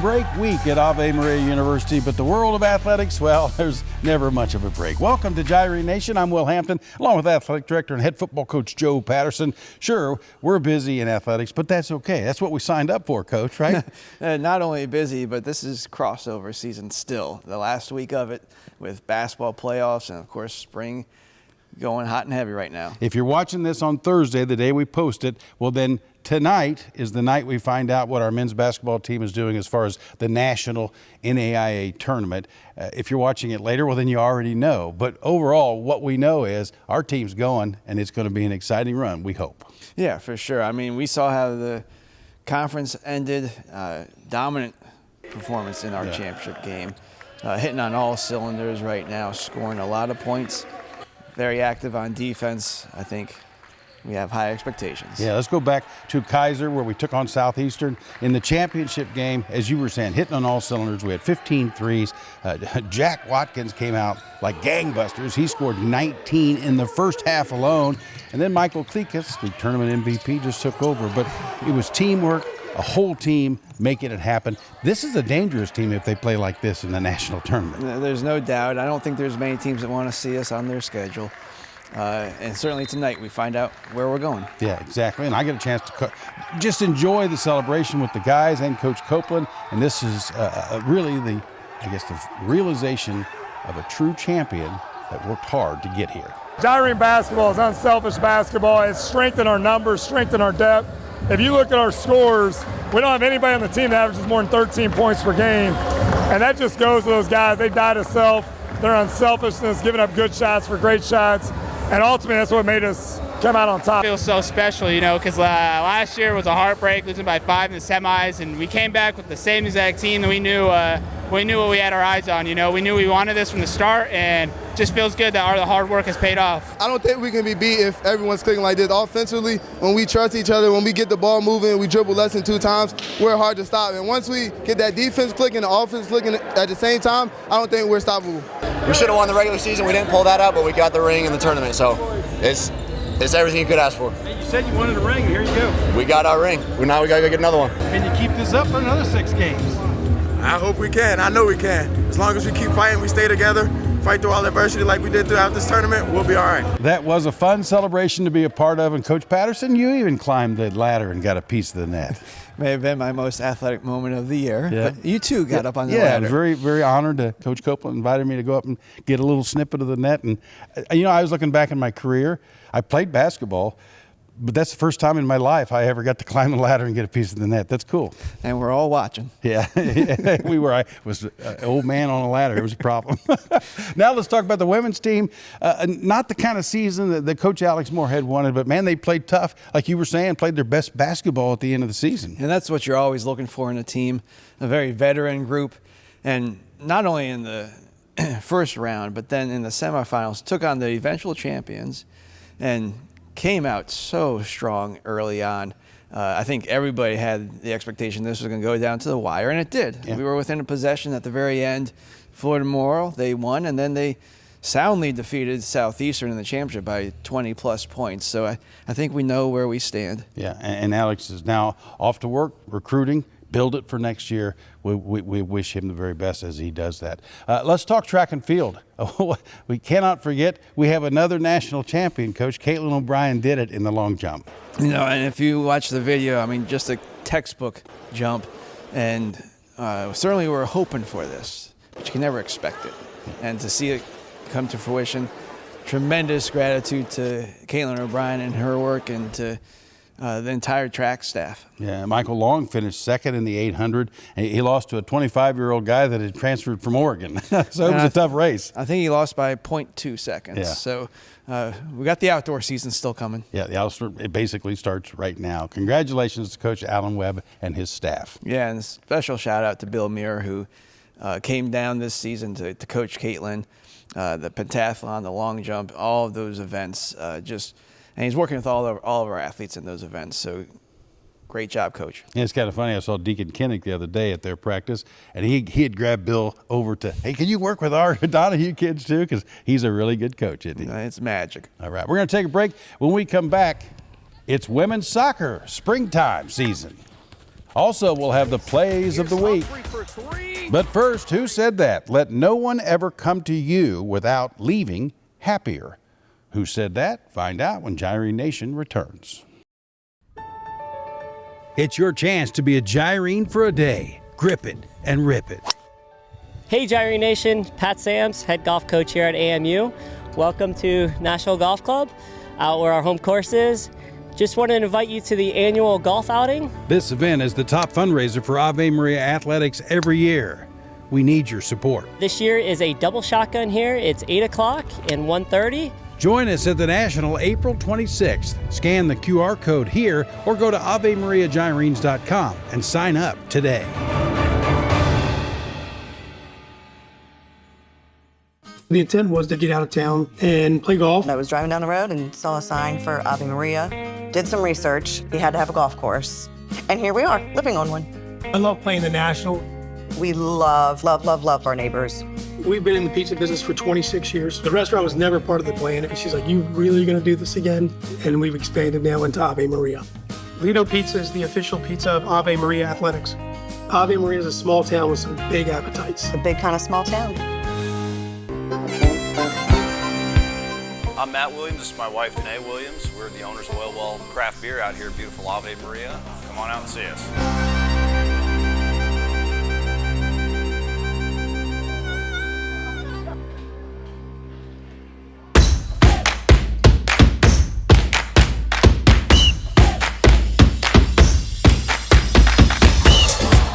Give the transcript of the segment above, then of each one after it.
break week at Ave Maria University, but the world of athletics, well, there's never much of a break. Welcome to Gyrene Nation. I'm Will Hampton, along with athletic director and head football coach Joe Patterson. Sure, we're busy in athletics, but that's okay. That's what we signed up for, Coach, right? Not only busy, but this is crossover season still. The last week of it with basketball playoffs and, of course, spring going hot and heavy right now. If you're watching this on Thursday, the day we post it, well, then tonight is the night we find out what our men's basketball team is doing as far as the national NAIA tournament. If you're watching it later, well, then you already know. But overall, what we know is our team's going, and it's going to be an exciting run, we hope. Yeah, for sure. I mean, we saw how the conference ended, dominant performance in our championship game, hitting on all cylinders right now, scoring a lot of points. Very active on defense. I think we have high expectations. Yeah, let's go back to Kaiser where we took on Southeastern in the championship game. As you were saying, hitting on all cylinders. We had 15 threes. Jack Watkins came out like gangbusters. He scored 19 in the first half alone. And then Michael Klekas, the tournament MVP, just took over. But it was teamwork, a whole team making it happen. This is a dangerous team if they play like this in the national tournament. There's no doubt. I don't think there's many teams that want to see us on their schedule. And certainly tonight we find out where we're going. Yeah, exactly. And I get a chance to just enjoy the celebration with the guys and Coach Copeland. And this is really the realization of a true champion that worked hard to get here. Gyrene basketball is unselfish basketball. It's strengthened our numbers, strengthened our depth. If you look at our scores, we don't have anybody on the team that averages more than 13 points per game. And that just goes to those guys. They die to self. Their unselfishness, giving up good shots for great shots. And ultimately, that's what made us come out on top. It feels so special, you know, because last year was a heartbreak, losing by 5 in the semis, and we came back with the same exact team that we knew what we had our eyes on. You know, we knew we wanted this from the start, and it just feels good that the hard work has paid off. I don't think we can be beat if everyone's clicking like this. Offensively, when we trust each other, when we get the ball moving, we dribble less than 2 times, we're hard to stop. And once we get that defense clicking, the offense clicking at the same time, I don't think we're stoppable. We should have won the regular season. We didn't pull that up, but we got the ring in the tournament. So it's everything you could ask for. Hey, you said you wanted a ring. Here you go. We got our ring. Now we got to go get another one. Can you keep this up for another 6 games? I hope we can. I know we can. As long as we keep fighting, we stay together, fight through all adversity like we did throughout this tournament, we'll be all right. That was a fun celebration to be a part of. And Coach Patterson, you even climbed the ladder and got a piece of the net. May have been my most athletic moment of the year, but you too got up on the ladder. Yeah, I was very, very honored to Coach Copeland invited me to go up and get a little snippet of the net. And, you know, I was looking back in my career. I played basketball, but that's the first time in my life I ever got to climb the ladder and get a piece of the net. That's cool. And we're all watching. Yeah, we were. I was an old man on a ladder. It was a problem. Now let's talk about the women's team. Not the kind of season that Coach Alex Moorhead wanted, but, man, they played tough. Like you were saying, played their best basketball at the end of the season. And that's what you're always looking for in a team, a very veteran group. And not only in the first round, but then in the semifinals, took on the eventual champions and came out so strong early on. I think everybody had the expectation this was going to go down to the wire, and it did. Yeah. We were within a possession at the very end. Florida Memorial, they won, and then they soundly defeated Southeastern in the championship by 20-plus points. So I think we know where we stand. Yeah, and Alex is now off to work, recruiting, build it for next year. We wish him the very best as he does that. Let's talk track and field. We cannot forget we have another national champion, Coach. Caitlin O'Brien did it in the long jump. You know, and if you watch the video, I mean, just a textbook jump. And certainly we're hoping for this, but you can never expect it. And to see it come to fruition, tremendous gratitude to Caitlin O'Brien and her work, and to the entire track staff. Yeah, Michael Long finished second in the 800. And he lost to a 25-year-old guy that had transferred from Oregon. So it was a tough race. I think he lost by 0.2 seconds. Yeah. So we got the outdoor season still coming. Yeah, the outdoor, it basically starts right now. Congratulations to Coach Alan Webb and his staff. Yeah, and a special shout out to Bill Muir, who came down this season to coach Caitlin, the pentathlon, the long jump, all of those events. And he's working with all of our athletes in those events. So great job, Coach. Yeah, it's kind of funny. I saw Deacon Kinnick the other day at their practice, and he had grabbed Bill over to, hey, can you work with our Donahue kids too? Because he's a really good coach, isn't he? It's magic. All right, we're going to take a break. When we come back, it's women's soccer springtime season. Also, we'll have the plays of the week. But first, who said that? Let no one ever come to you without leaving happier. Who said that? Find out when Gyrene Nation returns. It's your chance to be a Gyrene for a day. Grip it and rip it. Hey Gyrene Nation, Pat Sams, head golf coach here at AMU. Welcome to National Golf Club, out where our home course is. Just wanted to invite you to the annual golf outing. This event is the top fundraiser for Ave Maria Athletics every year. We need your support. This year is a double shotgun here. It's 8 o'clock and 1:30. Join us at the National April 26th. Scan the QR code here or go to AveMariaGyrenes.com and sign up today. The intent was to get out of town and play golf. I was driving down the road and saw a sign for Ave Maria. Did some research. He had to have a golf course. And here we are, living on one. I love playing the National. We love our neighbors. We've been in the pizza business for 26 years. The restaurant was never part of the plan. And she's like, you really gonna do this again? And we've expanded now into Ave Maria. Lido Pizza is the official pizza of Ave Maria Athletics. Ave Maria is a small town with some big appetites. A big kind of small town. I'm Matt Williams, this is my wife Danae Williams. We're the owners of Oil Well Craft Beer out here at beautiful Ave Maria. Come on out and see us.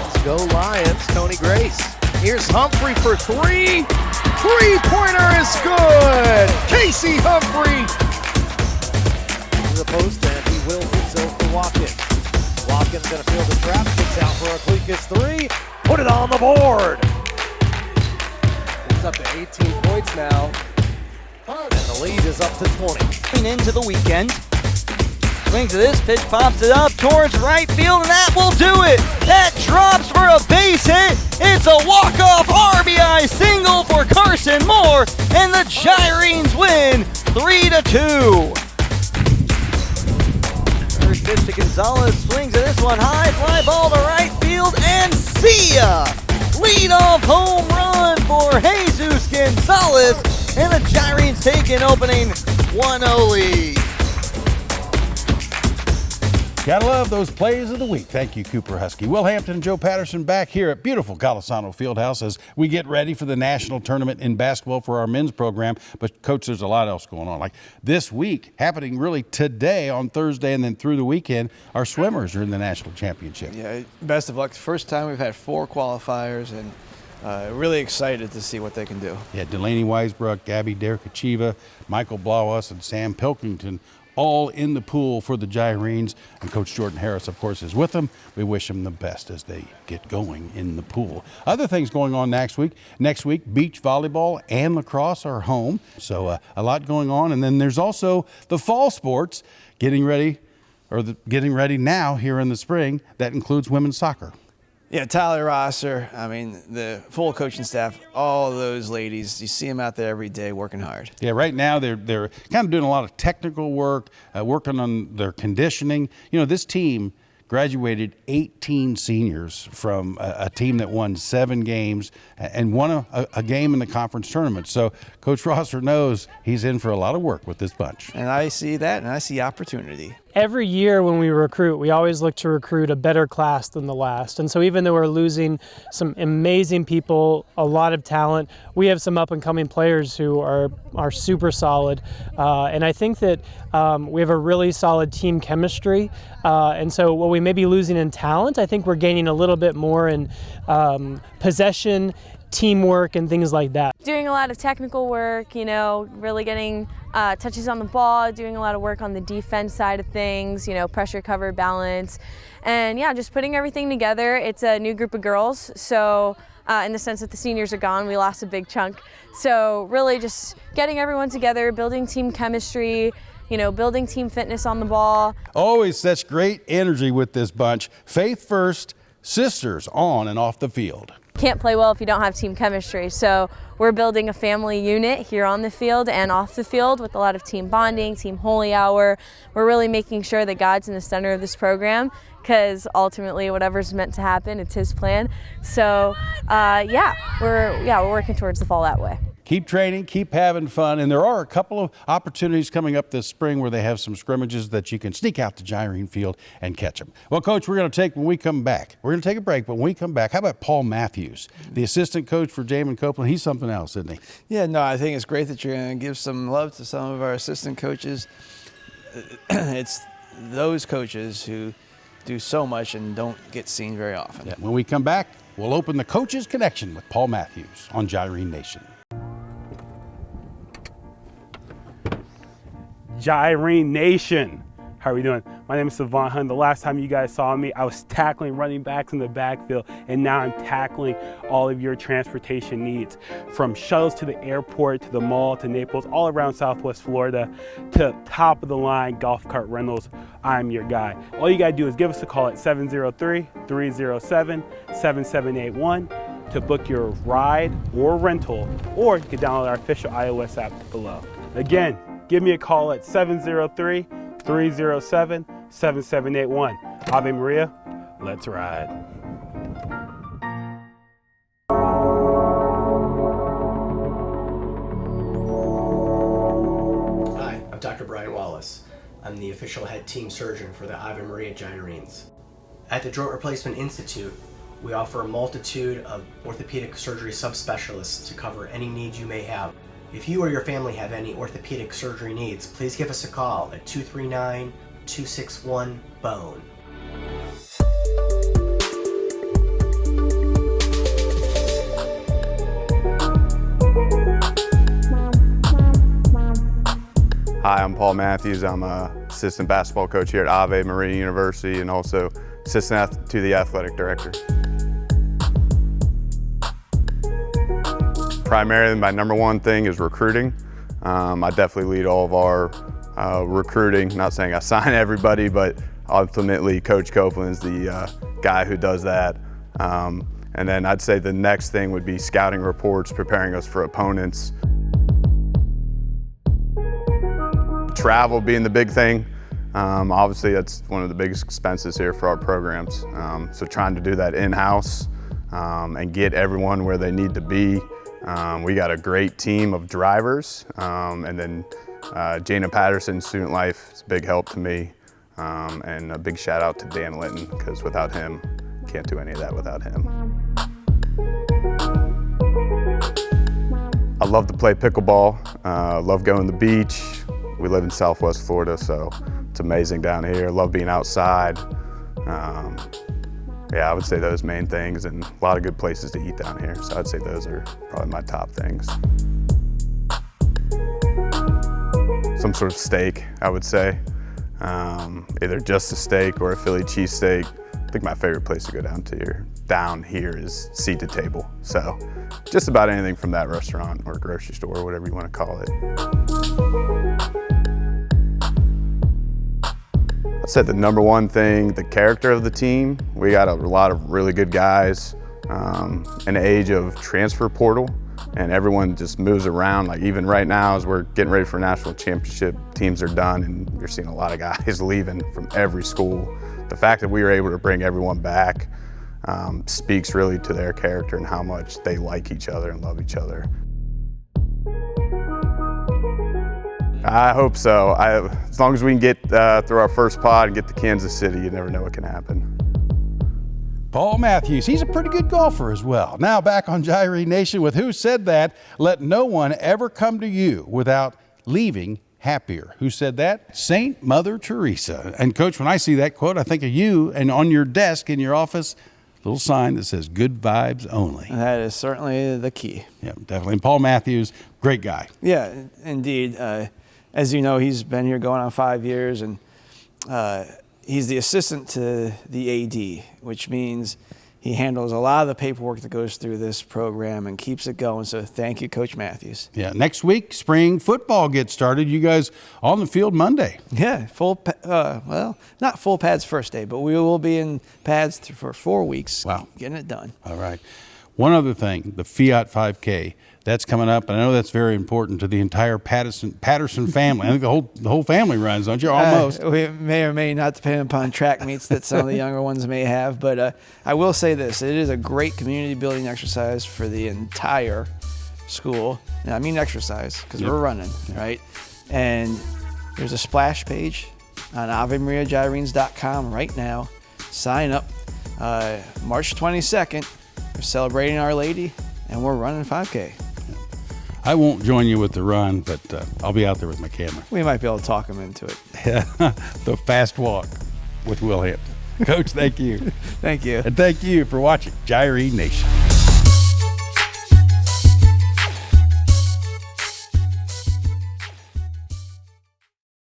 Let's go Lions, Tony Grace. Here's Humphrey for three. Three-pointer is good! Casey Humphrey! To the post, and he wills himself for Watkins. Watkins gonna field the trap, kicks out for a Clekus three. Put it on the board! It's up to 18 points now. And the lead is up to 20. Into the weekend. Swings to this pitch, pops it up towards right field, and that will do it. That drops for a base hit. It's a walk-off RBI single for Carson Moore, and the Gyrenes win 3-2. First pitch to Gonzalez, swings to this one high, fly ball to right field, and see ya! Lead-off home run for Jesus Gonzalez, and the Gyrenes take an opening 1-0 lead. Gotta love those plays of the week. Thank you, Cooper Husky. Will Hampton and Joe Patterson back here at beautiful Golisano Fieldhouse as we get ready for the national tournament in basketball for our men's program. But, Coach, there's a lot else going on. Like this week, happening really today on Thursday and then through the weekend, our swimmers are in the national championship. Yeah, best of luck. First time we've had 4 qualifiers, and really excited to see what they can do. Yeah, Delaney Weisbrook, Gabby Derkachiva, Michael Blauas, and Sam Pilkington all in the pool for the Gyrenes, and Coach Jordan Harris, of course, is with them. We wish them the best as they get going in the pool. Other things going on next week. Next week, beach volleyball and lacrosse are home, so a lot going on. And then there's also the fall sports getting ready now here in the spring. That includes women's soccer. Yeah, Tyler Rosser, I mean, the full coaching staff, all those ladies, you see them out there every day working hard. Yeah, right now they're kind of doing a lot of technical work, working on their conditioning. You know, this team graduated 18 seniors from a team that won 7 games and won a game in the conference tournament. So Coach Rosser knows he's in for a lot of work with this bunch. And I see that, and I see opportunity. Every year when we recruit, we always look to recruit a better class than the last. And so even though we're losing some amazing people, a lot of talent, we have some up-and-coming players who are super solid. And I think that we have a really solid team chemistry. And so what we may be losing in talent, I think we're gaining a little bit more in possession, teamwork, and things like that. Doing a lot of technical work, you know, really getting touches on the ball, doing a lot of work on the defense side of things, you know, pressure, cover, balance, and yeah, just putting everything together. It's a new group of girls, so in the sense that the seniors are gone, we lost a big chunk. So really just getting everyone together, building team chemistry, you know, building team fitness on the ball. Always such great energy with this bunch. Faith first, sisters on and off the field. can't play well if you don't have team chemistry. So we're building a family unit here on the field and off the field with a lot of team bonding, team holy hour. We're really making sure that God's in the center of this program, because ultimately whatever's meant to happen, it's His plan. So we're working towards the fall that way. Keep training, keep having fun, and there are a couple of opportunities coming up this spring where they have some scrimmages that you can sneak out to Gyrene Field and catch them. Well, Coach, we're going to take a break, but when we come back, how about Paul Matthews, the assistant coach for Jamin Copeland? He's something else, isn't he? Yeah, no, I think it's great that you're going to give some love to some of our assistant coaches. It's those coaches who do so much and don't get seen very often. Yeah. When we come back, we'll open the Coaches Connection with Paul Matthews on Gyrene Nation. Gyrene Nation, how are we doing? My name is Savant Hunt. The last time you guys saw me, I was tackling running backs in the backfield, and now I'm tackling all of your transportation needs, from shuttles to the airport, to the mall, to Naples, all around Southwest Florida, to top of the line golf cart rentals. I'm your guy. All you gotta do is give us a call at 703-307-7781 to book your ride or rental, or you can download our official iOS app below. Again, give me a call at 703-307-7781. Ave Maria, let's ride. Hi, I'm Dr. Brian Wallace. I'm the official head team surgeon for the Ave Maria Gyrenes. At the Joint Replacement Institute, we offer a multitude of orthopedic surgery subspecialists to cover any needs you may have. If you or your family have any orthopedic surgery needs, please give us a call at 239-261-BONE. Hi, I'm Paul Matthews. I'm an assistant basketball coach here at Ave Maria University and also assistant to the athletic director. Primarily, my number one thing is recruiting. I definitely lead all of our recruiting. Not saying I sign everybody, but ultimately Coach Copeland is the guy who does that. And then I'd say the next thing would be scouting reports, preparing us for opponents. Travel being the big thing. Obviously, that's one of the biggest expenses here for our programs. So trying to do that in-house and get everyone where they need to be. We got a great team of drivers, and then Jana Patterson, Student Life, is a big help to me, and a big shout out to Dan Linton, because without him, can't do any of that without him. I love to play pickleball, love going to the beach. We live in Southwest Florida, so it's amazing down here. Love being outside. Yeah, I would say those main things, and a lot of good places to eat down here. So I'd say those are probably my top things. Some sort of steak, I would say. Either just a steak or a Philly cheesesteak. I think my favorite place to go down here is seat to table. So just about anything from that restaurant or grocery store, whatever you want to call it. I'd say the number one thing, the character of the team. We got a lot of really good guys in the age of transfer portal, and everyone just moves around. Like even right now as we're getting ready for national championship, teams are done and you're seeing a lot of guys leaving from every school. The fact that we were able to bring everyone back speaks really to their character and how much they like each other and love each other. I hope so. As long as we can get through our first pod and get to Kansas City, you never know what can happen. Paul Matthews, he's a pretty good golfer as well. Now back on Gyrene Nation with Who Said That? Let no one ever come to you without leaving happier. Who said that? Saint Mother Teresa. And Coach, when I see that quote, I think of you, and on your desk in your office, little sign that says good vibes only. That is certainly the key. Yeah, definitely. And Paul Matthews, great guy. Yeah, indeed. As you know, he's been here going on 5 years, and he's the assistant to the AD, which means he handles a lot of the paperwork that goes through this program and keeps it going. So thank you, Coach Matthews. Yeah, next week, spring football gets started. You guys on the field Monday. Yeah, well, not full pads first day, but we will be in pads for 4 weeks. Wow. Getting it done. All right. One other thing, the Fiat 5K, that's coming up, and I know that's very important to the entire Patterson family. I think the whole family runs, don't you? Almost. We may or may not depend upon track meets that some of the younger ones may have, but I will say this: it is a great community building exercise for the entire school. And I mean exercise because we're running, right? And there's a splash page on AveMariaGyrenes.com right now. Sign up. March 22nd, we're celebrating Our Lady, and we're running 5K. I won't join you with the run, but I'll be out there with my camera. We might be able to talk them into it. The fast walk with Will Hampton. Coach, thank you. Thank you. And thank you for watching Gyrene Nation.